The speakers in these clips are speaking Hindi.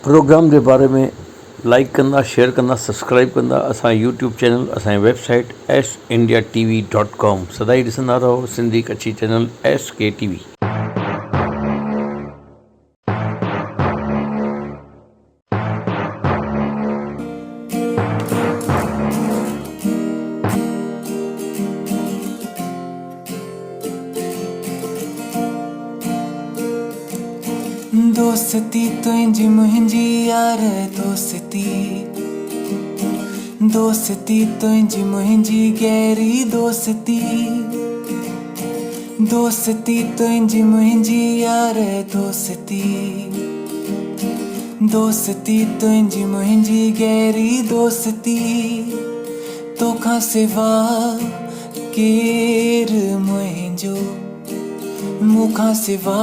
प्रोग्राम के बारे में लाइक करना, शेयर करना, सब्सक्राइब करना असां यूट्यूब चैनल, असांजी वेबसाइट SIndiaTV.com सदाई ॾिसंदा रहो सिंधी कच्छी चैनल SKTV। दोस्ती तुंहिंजी मुंहिंजी यार दोस्ती, दोस्ती तुंहिंजी मुंहिंजी गहरी दोस्ती, दोस्ती तुंहिंजी मुंहिंजी यार दोस्ती, दोस्ती तुंहिंजी मुंहिंजी गहरी दोस्ती। तोखां सिवा केर मुंहिंजो, मूंखां सिवा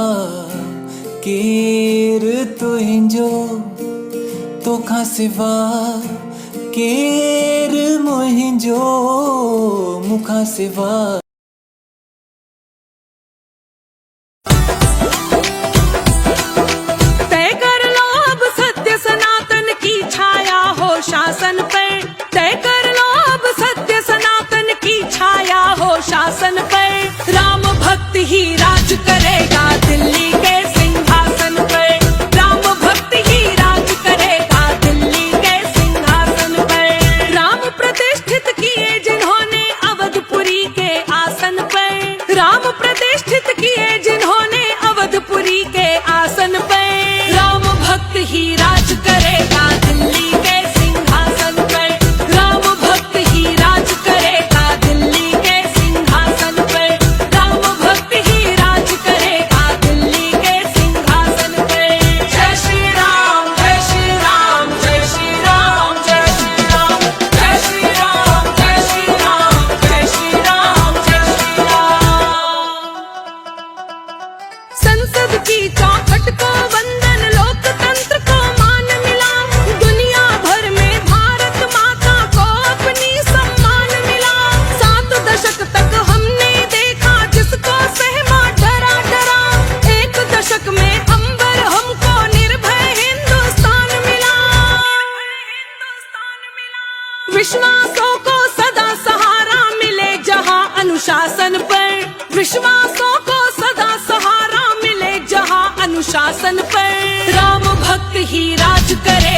केर तुंहिंजो, तोखां सिवा केर मुंहिंजो, मूंखां सिवा। तय कर लो अब सत्य सनातन की छाया हो शासन पर, तय कर लो अब सत्य सनातन की छाया हो शासन पर। राम भक्त ही राज करेगा दिल्ली के सिंहासन पर, राम भक्त ही राज करेगा दिल्ली के सिंहासन पर। राम प्रतिष्ठित किए जिन्होंने अवधपुरी के आसन पर, राम प्रतिष्ठित किए जिन्होंने अवधपुरी के आसन पर। राम भक्त ही राज करेगा दिल्ली के सिंहासन पर, राम भक्त ही राज करेगा दिल्ली के सिंहासन पर, राम भक्त ही राज करेगा दिल्ली के सिंहासन पर। जय श्री राम, जय श्री राम, जय श्री राम, जय श्री राम, जय श्री राम, जय श्री राम, जय श्री राम, जय श्री राम। संसद की चौखट को वंदन, लोकतंत्र को मान मिला, दुनिया भर में भारत माता को अपनी सम्मान मिला। 7 दशक तक हमने देखा जिसको सहमा डरा डरा, 1 दशक में अंबर हमको निर्भय हिंदुस्तान मिला। विश्वासों को सदा सहारा मिले जहां अनुशासन पर, विश्वासों को सदा सहारा मिले जहां अनुशासन पर। राम भक्त ही राज करे